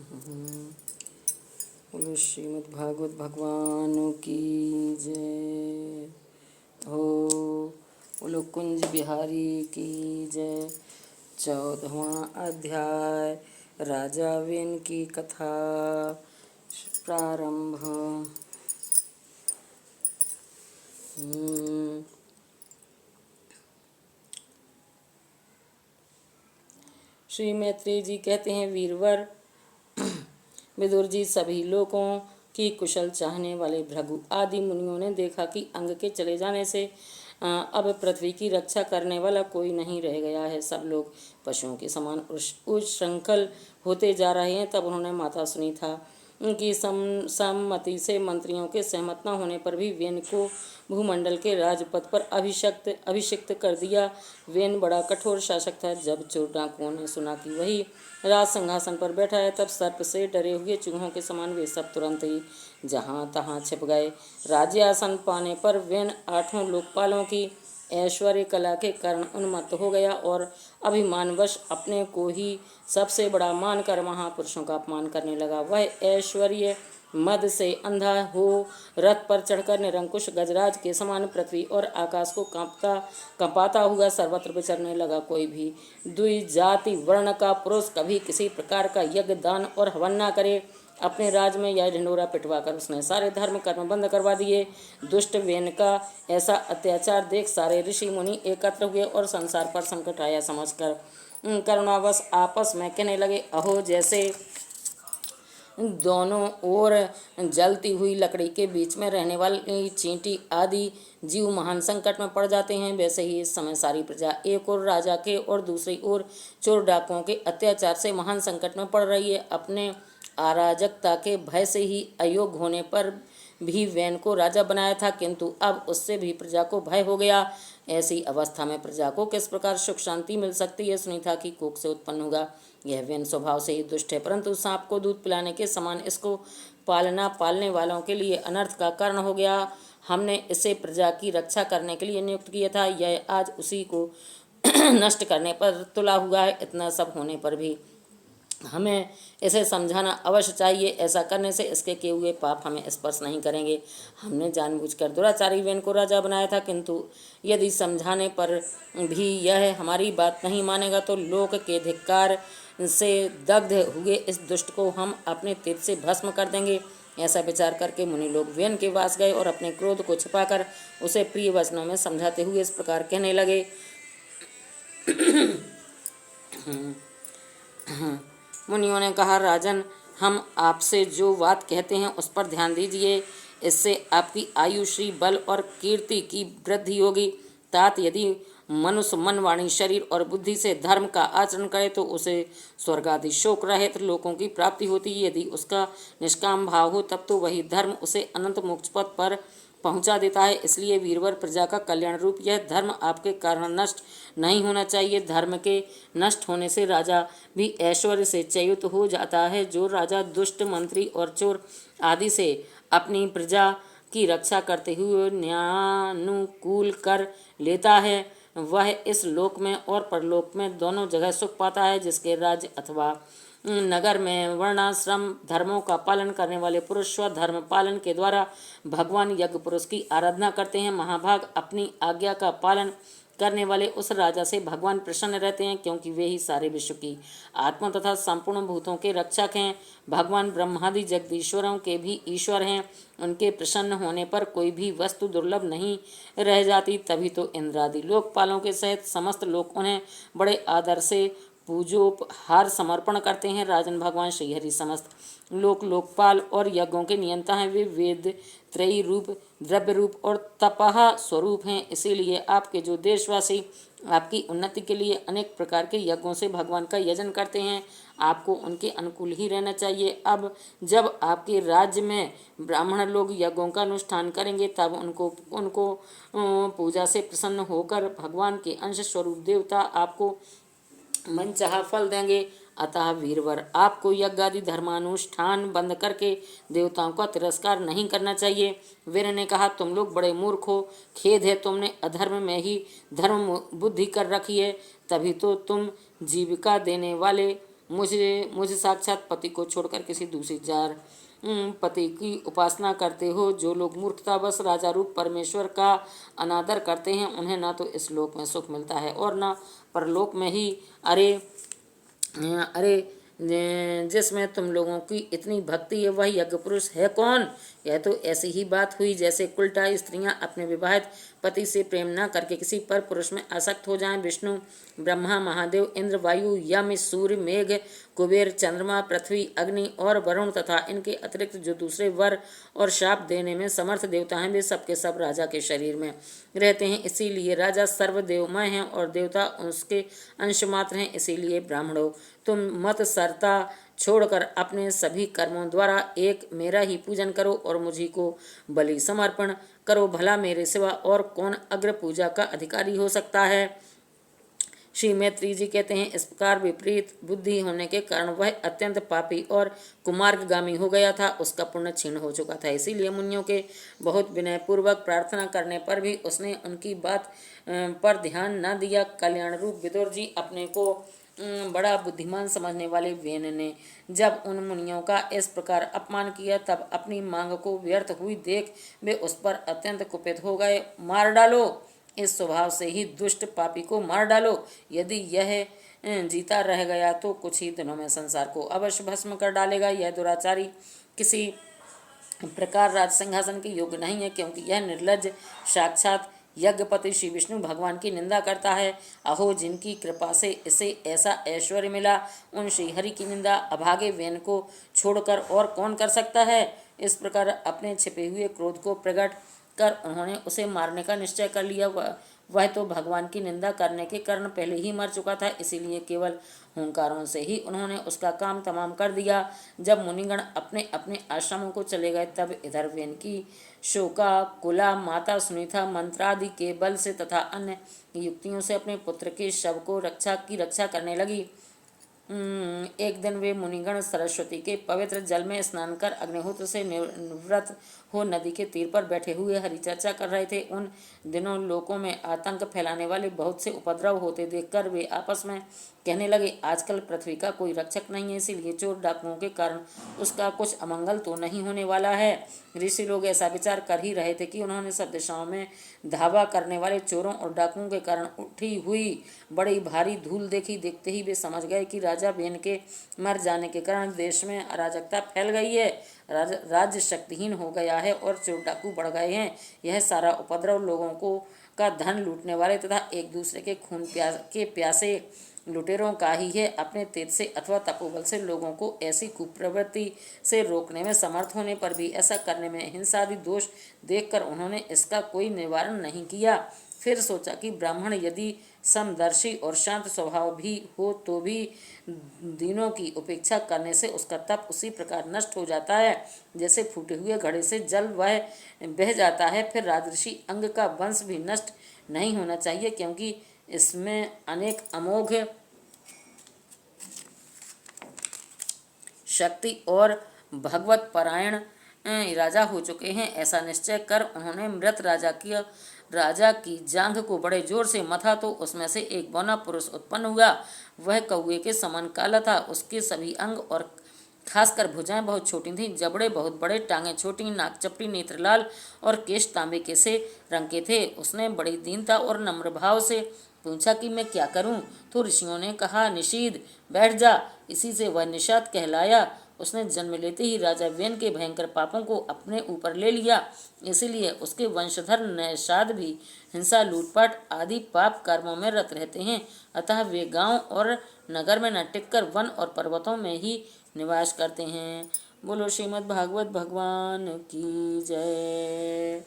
बोलो श्रीमद् भागवत भगवान की जय हो। बोलो कुंज बिहारी की जय। 14वां अध्याय राजा वेन की कथा प्रारंभ। श्री मैत्रेय जी कहते हैं, वीरवर विदुर जी, सभी लोगों की कुशल चाहने वाले भृगु आदि मुनियों ने देखा कि अंग के चले जाने से अब पृथ्वी की रक्षा करने वाला कोई नहीं रह गया है। सब लोग पशुओं के समान उच्छृंखल होते जा रहे हैं। तब उन्होंने माता सुनी था। उनकी सम्मति से मंत्रियों के सहमत न होने पर भी वेन को भूमंडल के राजपद पर अभिषिक्त कर दिया। वेन बड़ा कठोर शासक था। जब चोर डाकुओं ने सुना कि वही राज सिंहासन पर बैठा है, तब सर्प से डरे हुए चूहों के समान वे सब तुरंत ही जहाँ तहाँ छिप गए। राज्यासन पाने पर वेन 8 लोकपालों की ऐश्वर्य कला के कारण उन्मत्त हो गया और अभिमानवश अपने को ही सबसे बड़ा मानकर महापुरुषों का अपमान करने लगा। वह ऐश्वर्य मद से अंधा हो रथ पर चढ़कर निरंकुश गजराज के समान पृथ्वी और आकाश को कंपाता हुआ सर्वत्र विचरने लगा। कोई भी द्विजाति वर्ण का पुरुष कभी किसी प्रकार का यज्ञ दान और हवन न करे। अपने राज में यह ढिंढोरा पिटवाकर उसने सारे धर्म कर्म बंद करवा दिए। दुष्ट वेन का ऐसा अत्याचार देख सारे ऋषि मुनि एकत्र हुए और संसार पर संकट आया समझकर करुणावश आपस में कहने लगे, अहो, जैसे दोनों ओर जलती हुई लकड़ी के बीच में रहने वाली चींटी आदि जीव महान संकट में पड़ जाते हैं, वैसे ही इस समय सारी प्रजा एक ओर राजा के और दूसरी ओर चोर डाकुओं के अत्याचार से महान संकट में पड़ रही है। अपने अराजकता के भय से ही अयोग्य होने पर भी वेन को राजा बनाया था, किंतु अब उससे भी प्रजा को भय हो गया। ऐसी अवस्था में प्रजा को किस प्रकार सुख शांति मिल सकती है। सुनी था कि कोख से उत्पन्न होगा। यह वेन स्वभाव से ही दुष्ट है, परंतु सांप को दूध पिलाने के समान इसको पालने वालों के लिए अनर्थ का कारण हो गया। हमने इसे प्रजा की रक्षा करने के लिए नियुक्त किया था। यह आज उसी को नष्ट करने पर तुला हुआ है। इतना सब होने पर भी हमें इसे समझाना अवश्य चाहिए। ऐसा करने से इसके किए हुए पाप हमें स्पर्श नहीं करेंगे। हमने जानबूझकर दुराचारी वेन को राजा बनाया था, किंतु यदि समझाने पर भी यह हमारी बात नहीं मानेगा तो लोक के धिक्कार से दग्ध हुए इस दुष्ट को हम अपने तीर से भस्म कर देंगे। ऐसा विचार करके मुनि लोग वेन के पास गए और अपने क्रोध को छिपाकर उसे प्रिय वचनों में समझाते हुए इस प्रकार कहने लगे। मुनियों ने कहा, राजन, हम आपसे जो बात कहते हैं उस पर ध्यान दीजिए। इससे आपकी आयु, श्री, बल और कीर्ति की वृद्धि होगी। तात यदि मनुष्य मन, वाणी, शरीर और बुद्धि से धर्म का आचरण करे तो उसे स्वर्ग आदि शोक रहित लोकों की प्राप्ति होती है। यदि उसका निष्काम भाव हो तब तो वही धर्म उसे अनंत मोक्ष पद पर पहुंचा देता है। इसलिए वीरवर, प्रजा का कल्याण रूप यह धर्म आपके कारण नष्ट नहीं होना चाहिए। धर्म के नष्ट होने से राजा भी ऐश्वर्य से च्युत हो जाता है। जो राजा दुष्ट मंत्री और चोर आदि से अपनी प्रजा की रक्षा करते हुए न्यायानुकूल कर लेता है, वह इस लोक में और परलोक में दोनों जगह सुख पाता है। जिसके राज्य अथवा नगर में वर्णाश्रम धर्मों का पालन करने वाले पुरुष स्वधर्म पालन के द्वारा भगवान यज्ञ पुरुष की आराधना करते हैं, महाभाग अपनी आज्ञा का पालन करने वाले उस राजा से भगवान प्रसन्न रहते हैं, क्योंकि वे ही सारे विश्व की आत्मा तथा संपूर्ण भूतों के रक्षक हैं। भगवान ब्रह्मादि जगदीश्वरों के भी ईश्वर हैं। उनके प्रसन्न होने पर कोई भी वस्तु दुर्लभ नहीं रह जाती। तभी तो इंद्रादि लोकपालों के सहित समस्त लोग उन्हें बड़े आदर से पूजोपहार समर्पण करते हैं। राजन, भगवान श्रीहरि समस्त लोकपाल और यज्ञों के नियंता हैं। वे वेद त्रयी रूप, द्रव्य रूप और तपह स्वरूप हैं। इसीलिए आपके जो देशवासी आपकी उन्नति के लिए अनेक प्रकार के यज्ञों से भगवान का यजन करते हैं, आपको उनके अनुकूल ही रहना चाहिए। अब जब आपके राज्य में ब्राह्मण लोग यज्ञों का अनुष्ठान करेंगे, तब उनको पूजा से प्रसन्न होकर भगवान के अंश स्वरूप देवता आपको मनचाहा फल देंगे। अतः वीरवर, आपको यज्ञ आदि धर्मानुष्ठान बंद करके देवताओं का तिरस्कार नहीं करना चाहिए। वीर ने कहा, तुम लोग बड़े मूर्ख हो। खेद है, तुमने अधर्म में ही धर्म बुद्धि कर रखी है। तभी तो तुम जीविका देने वाले मुझे साक्षात पति को छोड़कर किसी दूसरी जार पति की उपासना करते हो। जो लोग मूर्खतावश राजा रूप परमेश्वर का अनादर करते हैं उन्हें ना तो इस लोक में सुख मिलता है और ना परलोक में ही। अरे अरे जिसमें तुम लोगों की इतनी भक्ति है वह यज्ञ पुरुष है कौन? यह तो ऐसी ही बात हुई जैसे कुलटा स्त्रियां अपने विवाहित पति से प्रेम न करके किसी पर पुरुष में आसक्त हो जाएं। विष्णु, ब्रह्मा, महादेव, इंद्र, वायु, यम, सूर्य, मेघ, कुबेर, चंद्रमा, पृथ्वी, अग्नि और वरुण तथा इनके अतिरिक्त जो दूसरे वर और शाप देने में समर्थ देवता हैं वे सबके सब राजा के शरीर में रहते हैं। इसीलिए राजा सर्वदेवमय हैं और देवता उसके अंश मात्र हैं। इसीलिए ब्राह्मणों, तुम मत सरता छोड़कर अपने सभी कर्मों द्वारा एक मेरा ही पूजन करो और मुझी को बलि समर्पण करो। भला मेरे सिवा और कौन अग्र पूजा का अधिकारी हो सकता है? श्री मैत्री जी कहते हैं, इस प्रकार विपरीत बुद्धि होने के कारण वह अत्यंत पापी और कुमार्गगामी हो गया था। उसका पुण्य क्षीण हो चुका था। इसीलिए मुनियों के बहुत विनयपूर्वक प्रार्थना करने पर भी उसने उनकी बात पर ध्यान न दिया। कल्याण रूप विदुर जी अपने को बड़ा बुद्धिमान समझने वाले वेन ने जब उन मुनियों का इस प्रकार अपमान किया तब अपनी मांग को व्यर्थ हुई देख वे उस पर अत्यंत कुपित हो गए। मार डालो, इस स्वभाव से ही दुष्ट पापी को मार डालो। यदि यह जीता रह गया तो कुछ ही दिनों में संसार को अवश्य भस्म कर डालेगा। यह दुराचारी किसी प्रकार राज सिंहासन के योग्य नहीं है, क्योंकि यह निर्लज्ज साक्षात यज्ञपति श्री विष्णु भगवान की निंदा करता है। अहो, जिनकी कृपा से इसे ऐसा ऐश्वर्य मिला, उन श्रीहरि की निंदा अभागे वेन को छोड़कर और कौन कर सकता है? इस प्रकार अपने छिपे हुए क्रोध को प्रकट कर उन्होंने उसे मारने का निश्चय कर लिया। वह तो भगवान की निंदा करने के कारण पहले ही मर चुका था। इसीलिए केवल हुंकारों से ही उन्होंने उसका काम तमाम कर दिया। जब मुनिगण अपने अपने आश्रमों को चले गए तब इधर वेन की शोका कुला माता सुनीता मंत्रादि के बल से तथा अन्य युक्तियों से अपने पुत्र के शव को रक्षा करने लगी। एक दिन वे मुनिगण सरस्वती के पवित्र जल में स्नान कर अग्निहोत्र से निवृत्त हो नदी के तीर पर बैठे हुए हरिचर्चा कर रहे थे। उन दिनों लोकों में आतंक फैलाने वाले बहुत से उपद्रव होते देखकर वे आपस में कहने लगे, आजकल पृथ्वी का कोई रक्षक नहीं है, इसीलिए चोर डाकुओं के कारण उसका कुछ अमंगल तो नहीं होने वाला है। ऋषि लोग ऐसा विचार कर ही रहे थे कि उन्होंने सब दिशाओं में धावा करने वाले चोरों और डाकुओं के कारण उठी हुई बड़ी भारी धूल देखी। देखते ही वे समझ गए कि राजा वेन के मर जाने के कारण देश में अराजकता फैल गई है, राज्य शक्तिहीन हो गया है और चोर डाकू बढ़ गए हैं। यह सारा उपद्रव लोगों को का धन लूटने वाले तथा एक दूसरे के खून के प्यासे लुटेरों का ही है। अपने तेज से अथवा तपोबल से लोगों को ऐसी कुप्रवृत्ति से रोकने में समर्थ होने पर भी ऐसा करने में हिंसादि दोष देखकर उन्होंने इसका कोई निवारण नहीं किया। फिर सोचा कि ब्राह्मण यदि समदर्शी और शांत स्वभाव भी हो तो भी दीनों की उपेक्षा करने से उसका तप उसी प्रकार नष्ट हो जाता है जैसे फूटे हुए घड़े से जल वह बह जाता है। फिर राजर्षि अंग का वंश भी नष्ट नहीं होना चाहिए, क्योंकि इसमें अनेक अमोघ शक्ति और भगवत परायण राजा हो चुके हैं। ऐसा निश्चय कर उन्होंने मृत राजा की जांघ को बड़े जोर से मथा तो उसमें से एक बौना पुरुष उत्पन्न हुआ। वह कौवे के समान काला था। उसके सभी अंग और खासकर भुजाएं बहुत छोटी थीं, जबड़े बहुत बड़े, टांगें छोटी, नाक चपटी, नेत्र लाल और केश तांबे के से रंग के थे। उसने बड़ी दीनता और नम्र भाव से पूछा कि मैं क्या करूं? तो ऋषियों ने कहा, निषीद, बैठ जा। इसी से वह निषाद कहलाया। उसने जन्म लेते ही राजा वेन के भयंकर पापों को अपने ऊपर ले लिया। इसीलिए उसके वंशधर निषाद भी हिंसा, लूटपाट आदि पाप कर्मों में रत रहते हैं। अतः वे गांव और नगर में न टिककर वन और पर्वतों में ही निवास करते हैं। बोलो श्रीमद् भागवत भगवान की जय।